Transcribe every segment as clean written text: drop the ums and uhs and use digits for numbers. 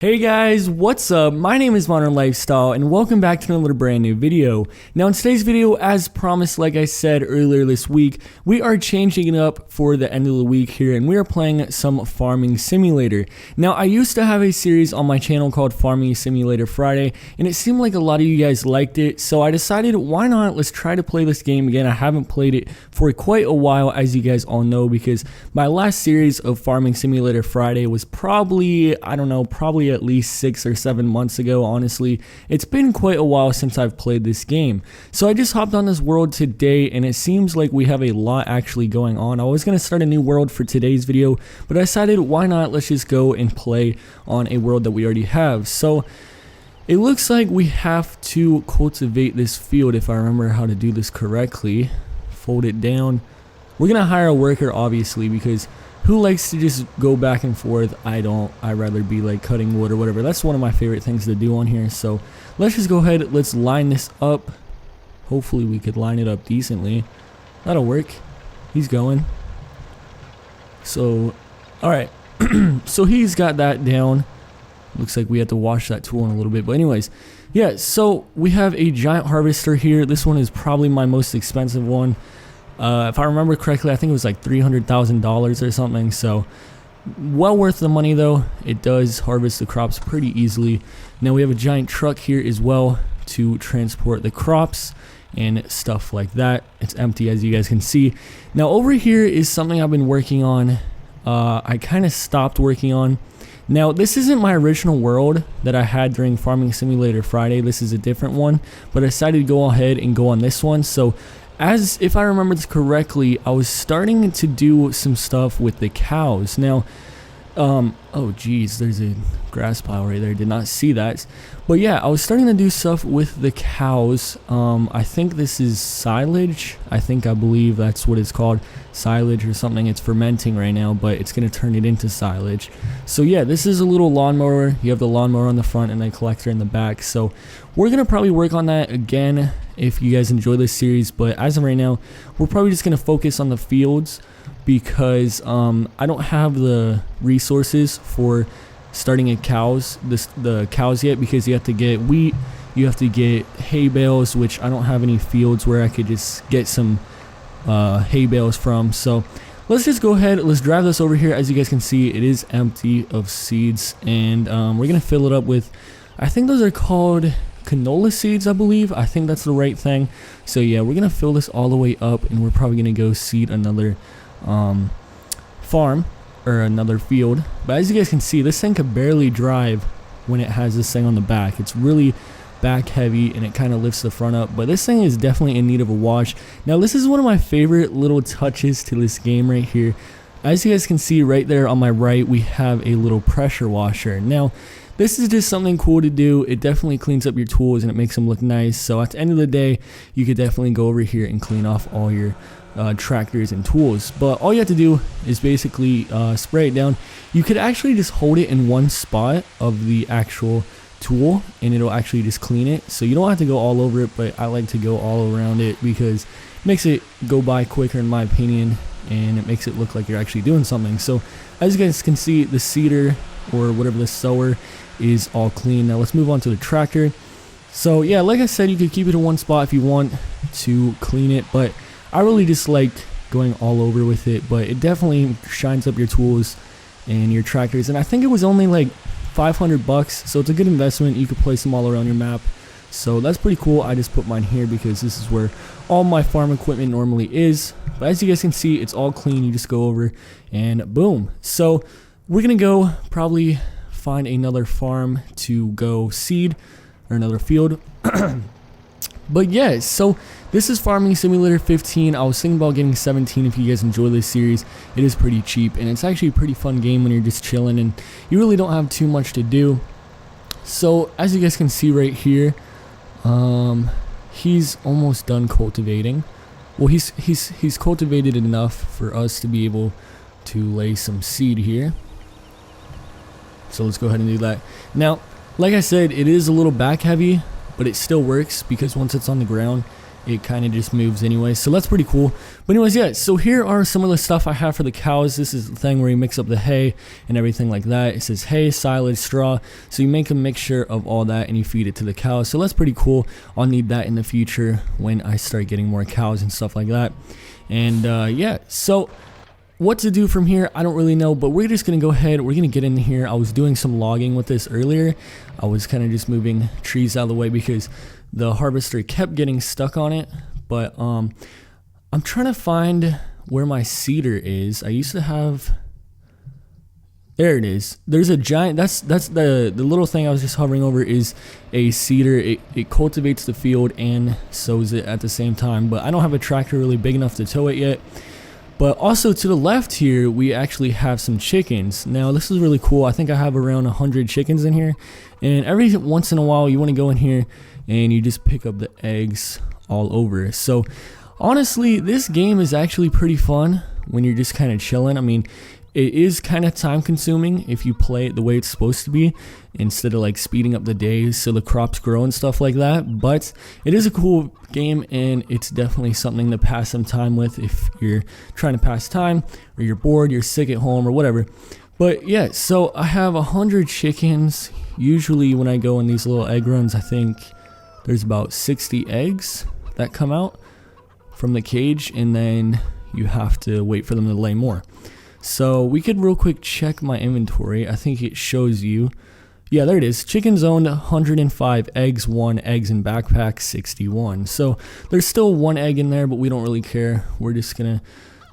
Hey guys, what's up? My name is Modern Lifestyle and welcome back to another brand new video. Now in today's video, as promised, like I said earlier this week, we are changing it up for the end of the week here and we are playing some Farming Simulator. Now I used to have a series on my channel called Farming Simulator Friday and it seemed like a lot of you guys liked it, so I decided why not, let's try to play this game again. I haven't played it for quite a while, as you guys all know, because my last series of Farming Simulator Friday was probably at least 6 or 7 months ago. Honestly, it's been quite a while since I've played this game, so I just hopped on this world today and it seems like we have a lot actually going on. I was going to start a new world for today's video, but I decided why not, let's just go and play on a world that we already have. So it looks like we have to cultivate this field, if I remember how to do this correctly. Fold it down. We're gonna hire a worker, obviously, because who likes to just go back and forth? I don't. I'd rather be like cutting wood or whatever. That's one of my favorite things to do on here. So let's just go ahead. Let's line this up. Hopefully we could line it up decently. That'll work. He's going. So, alright. So he's got that down. Looks like we have to wash that tool in a little bit. But anyways, yeah, so we have a giant harvester here. This one is probably my most expensive one. If I remember correctly, I think it was like $300,000 or something, so well worth the money though. It does harvest the crops pretty easily. Now we have a giant truck here as well to transport the crops and stuff like that. It's empty, as you guys can see. Now over here is something I've been working on. I kind of stopped working on. Now this isn't my original world that I had during Farming Simulator Friday. This is a different one, but I decided to go ahead and go on this one. So if I remember this correctly, I was starting to do some stuff with the cows. Now, oh geez, there's a grass pile right there. Did not see that. But yeah, I was starting to do stuff with the cows. I think this is silage. I believe that's what it's called, silage or something. It's fermenting right now, but it's gonna turn it into silage. So yeah, this is a little lawnmower. You have the lawnmower on the front and a collector in the back. So we're gonna probably work on that again if you guys enjoy this series, but as of right now, we're probably just gonna focus on the fields because I don't have the resources for starting the cows yet, because you have to get wheat, you have to get hay bales, which I don't have any fields where I could just get some hay bales from. So let's just go ahead, let's drive this over here. As you guys can see, it is empty of seeds, and we're gonna fill it up with, I think those are called canola seeds, I believe. I think that's the right thing. So yeah, we're gonna fill this all the way up and we're probably gonna go seed another farm or another field. But as you guys can see, this thing could barely drive when it has this thing on the back. It's really back heavy and it kind of lifts the front up, but this thing is definitely in need of a wash. Now this is one of my favorite little touches to this game right here. As you guys can see right there on my right, we have a little pressure washer. Now this is just something cool to do. It definitely cleans up your tools and it makes them look nice. So at the end of the day, you could definitely go over here and clean off all your tractors and tools. But all you have to do is basically spray it down. You could actually just hold it in one spot of the actual tool and it'll actually just clean it. So you don't have to go all over it, but I like to go all around it because it makes it go by quicker, in my opinion, and it makes it look like you're actually doing something. So as you guys can see, the seeder or whatever, the sower, is all clean. Now let's move on to the tractor. So yeah, like I said, you could keep it in one spot if you want to clean it, but I really just like going all over with it. But it definitely shines up your tools and your tractors, and I think it was only like $500, so it's a good investment. You could place them all around your map, so that's pretty cool. I just put mine here because this is where all my farm equipment normally is. But as you guys can see, it's all clean. You just go over and boom. So we're gonna go probably find another farm to go seed, or another field. But yeah, so this is Farming Simulator 15. I was thinking about getting 17 if you guys enjoy this series. It is pretty cheap and it's actually a pretty fun game when you're just chilling and you really don't have too much to do. So as you guys can see right here, he's almost done cultivating. Well, he's cultivated enough for us to be able to lay some seed here. So let's go ahead and do that. Now, like I said, it is a little back heavy, but it still works because once it's on the ground, it kind of just moves anyway, so that's pretty cool. But anyways, yeah, so here are some of the stuff I have for the cows. This is the thing where you mix up the hay and everything like that. It says hay, silage, straw, so you make a mixture of all that and you feed it to the cows, so that's pretty cool. I'll need that in the future when I start getting more cows and stuff like that. And yeah, so what to do from here, I don't really know, but we're just going to go ahead, we're going to get in here. I was doing some logging with this earlier. I was kind of just moving trees out of the way because the harvester kept getting stuck on it. But I'm trying to find where my cedar is. I used to have, there it is. There's a giant, that's the little thing I was just hovering over is a cedar. It cultivates the field and sows it at the same time, but I don't have a tractor really big enough to tow it yet. But also to the left here, we actually have some chickens. Now this is really cool. I think I have around 100 chickens in here. And every once in a while you want to go in here and you just pick up the eggs all over. So honestly, this game is actually pretty fun when you're just kind of chilling. I mean, it is kind of time consuming if you play it the way it's supposed to be, instead of like speeding up the days so the crops grow and stuff like that. But it is a cool game, and it's definitely something to pass some time with if you're trying to pass time, or you're bored, you're sick at home, or whatever. But yeah, so I have 100 chickens. Usually when I go in these little egg runs, I think there's about 60 eggs that come out from the cage, and then you have to wait for them to lay more. So we could real quick check my inventory. I think it shows you. Yeah, there it is. Chickens owned 105, eggs 1, eggs in backpack 61. So there's still 1 egg in there, but we don't really care. We're just gonna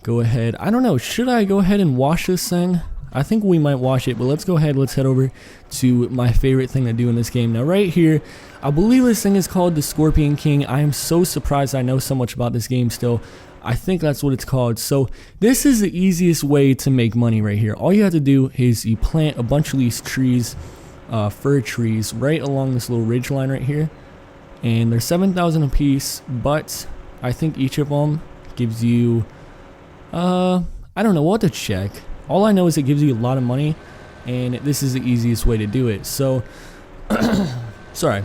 go ahead. I don't know, should I go ahead and wash this thing? I think we might wash it, but let's go ahead, let's head over to my favorite thing to do in this game. Now right here, I believe this thing is called the Scorpion King. I am so surprised I know so much about this game still. I think that's what it's called. So this is the easiest way to make money right here. All you have to do is you plant a bunch of these trees, fir trees, right along this little ridge line right here. And they're 7,000 a piece, but I think each of them gives you, I don't know what to check. All I know is it gives you a lot of money, and this is the easiest way to do it. So, sorry.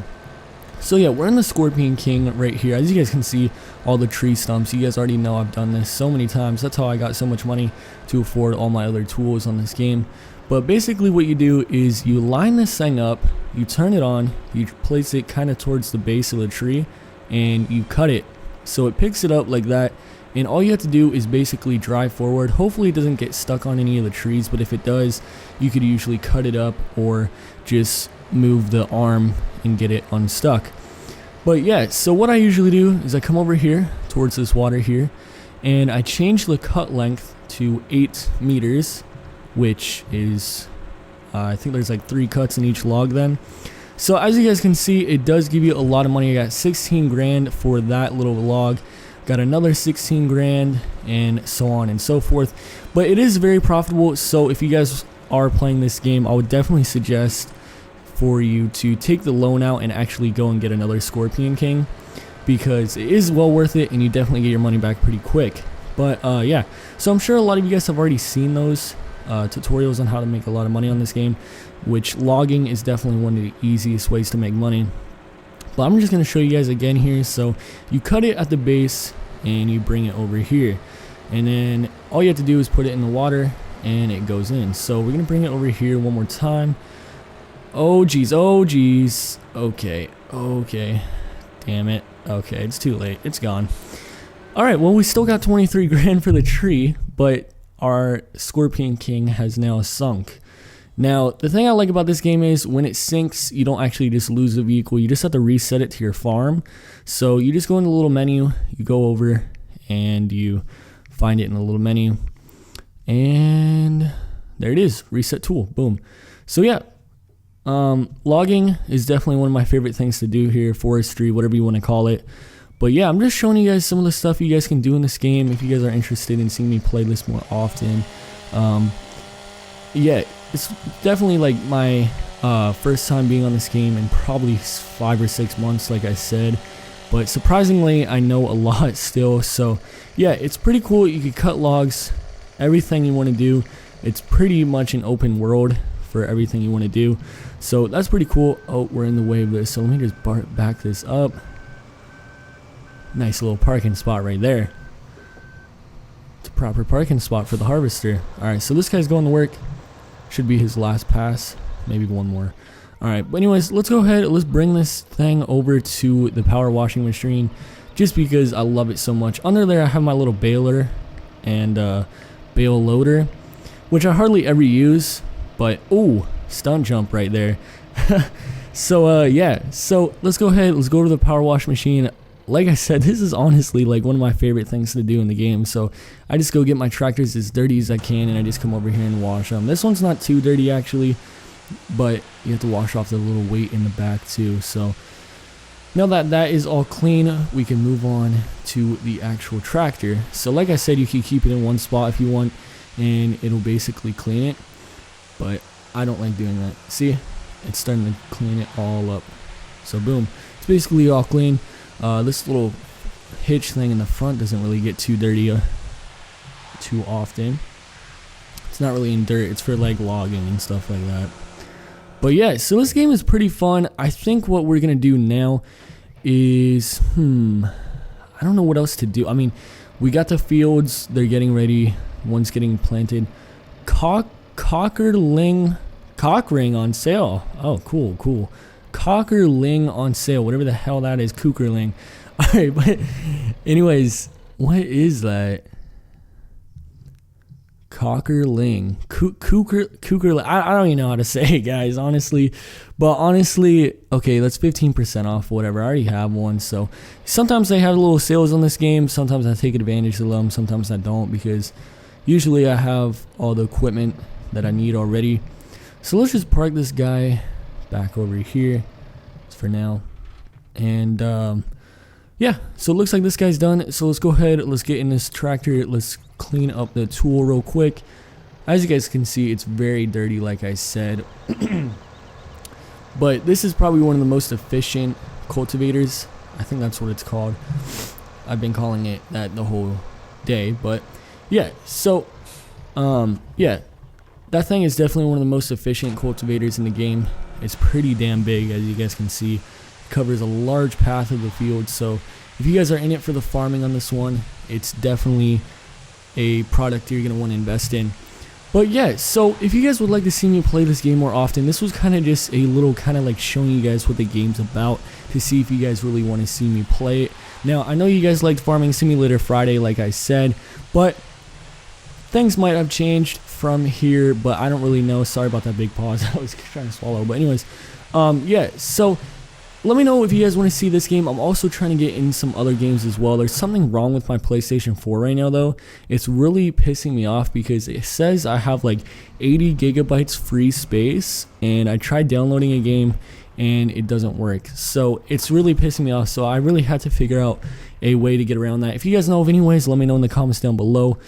So yeah, we're in the Scorpion King right here. As you guys can see, all the tree stumps. You guys already know I've done this so many times. That's how I got so much money to afford all my other tools on this game. But basically what you do is you line this thing up, you turn it on, you place it kind of towards the base of the tree, and you cut it. So it picks it up like that, and all you have to do is basically drive forward. Hopefully it doesn't get stuck on any of the trees, but if it does, you could usually cut it up or just move the arm and get it unstuck. But yeah, so what I usually do is I come over here towards this water here, and I change the cut length to 8 meters, which is I think there's like 3 cuts in each log then. So as you guys can see, it does give you a lot of money. I got 16 grand for that little log, got another 16 grand, and so on and so forth. But it is very profitable, so if you guys are playing this game, I would definitely suggest for you to take the loan out and actually go and get another Scorpion King, because it is well worth it and you definitely get your money back pretty quick. But yeah, so I'm sure a lot of you guys have already seen those tutorials on how to make a lot of money on this game, which logging is definitely one of the easiest ways to make money. But I'm just going to show you guys again here. So you cut it at the base and you bring it over here, and then all you have to do is put it in the water and it goes in. So we're going to bring it over here one more time. Oh geez, oh geez. Okay, damn it. Okay, it's too late, it's gone. Alright, well we still got 23 grand for the tree, but our Scorpion King has now sunk. Now, the thing I like about this game is when it sinks, you don't actually just lose the vehicle, you just have to reset it to your farm. So you just go in the little menu, you go over, and you find it in the little menu. And there it is, reset tool, boom. So yeah. Logging is definitely one of my favorite things to do here, forestry, whatever you want to call it. But yeah, I'm just showing you guys some of the stuff you guys can do in this game if you guys are interested in seeing me play this more often. Yeah, it's definitely like my first time being on this game in probably 5 or 6 months, like I said. But surprisingly, I know a lot still. So yeah, it's pretty cool. You can cut logs, everything you want to do. It's pretty much an open world for everything you want to do. So that's pretty cool. Oh, we're in the way of this, so let me just back this up. Nice little parking spot right there. It's a proper parking spot for the harvester. Alright, so this guy's going to work. Should be his last pass. Maybe one more. Alright, but anyways, let's go ahead. Let's bring this thing over to the power washing machine. Just because I love it so much. Under there I have my little baler and bale loader, which I hardly ever use. But, ooh, stunt jump right there. So, yeah. So, let's go ahead. Let's go to the power wash machine. Like I said, this is honestly like one of my favorite things to do in the game. So I just go get my tractors as dirty as I can, and I just come over here and wash them. This one's not too dirty actually, but you have to wash off the little weight in the back too. So now that that is all clean, we can move on to the actual tractor. So like I said, you can keep it in one spot if you want, and it'll basically clean it. But I don't like doing that. See, it's starting to clean it all up. So boom, it's basically all clean. This little hitch thing in the front doesn't really get too dirty too often. It's not really in dirt. It's for like logging and stuff like that. But yeah, so this game is pretty fun. I think what we're gonna do now is I don't know what else to do. I mean, we got the fields. They're getting ready. One's getting planted. Cock ring on sale. Oh, cool. Cockerling on sale, whatever the hell that is. Cookerling. Alright, but anyways, what is that? Cockerling. Cookerling. I don't even know how to say it, guys, honestly. But honestly, okay, that's 15% off, whatever. I already have one. So sometimes they have little sales on this game. Sometimes I take advantage of them. Sometimes I don't, because usually I have all the equipment that I need already. So let's just park this guy back over here for now. And yeah, so it looks like this guy's done. So let's go ahead, let's get in this tractor, let's clean up the tool real quick. As you guys can see, it's very dirty, like I said. But this is probably one of the most efficient cultivators. I think that's what it's called. I've been calling it that the whole day. But yeah, so yeah, that thing is definitely one of the most efficient cultivators in the game. It's pretty damn big, as you guys can see. It covers a large path of the field. So if you guys are in it for the farming on this one, it's definitely a product you're going to want to invest in. But yeah, so if you guys would like to see me play this game more often, this was kind of just a little kind of like showing you guys what the game's about, to see if you guys really want to see me play it. Now, I know you guys liked Farming Simulator Friday, like I said, but things might have changed from here, but I don't really know. Sorry about that big pause. I was trying to swallow. But anyways, yeah, so let me know if you guys want to see this game. I'm also trying to get in some other games as well. There's something wrong with my PlayStation 4 right now, though. It's really pissing me off because it says I have like 80 gigabytes free space, and I tried downloading a game and it doesn't work. So it's really pissing me off. So I really had to figure out a way to get around that. If you guys know of any ways, let me know in the comments down below.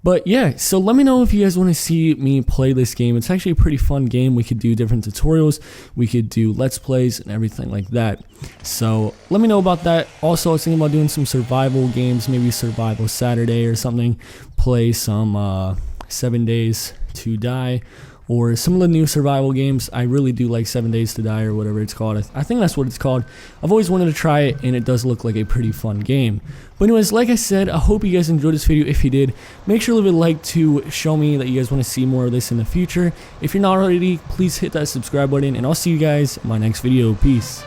But yeah, so let me know if you guys want to see me play this game. It's actually a pretty fun game. We could do different tutorials, we could do let's plays and everything like that. So let me know about that. Also, I was thinking about doing some survival games, maybe Survival Saturday or something. Play some 7 Days to Die, or some of the new survival games. I really do like 7 Days to Die, or whatever it's called. I think that's what it's called. I've always wanted to try it, and it does look like a pretty fun game. But anyways, like I said, I hope you guys enjoyed this video. If you did, make sure to leave a like to show me that you guys want to see more of this in the future. If you're not already, please hit that subscribe button, and I'll see you guys in my next video. Peace.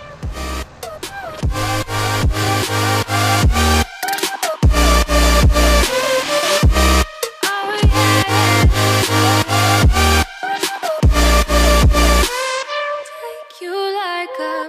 You like a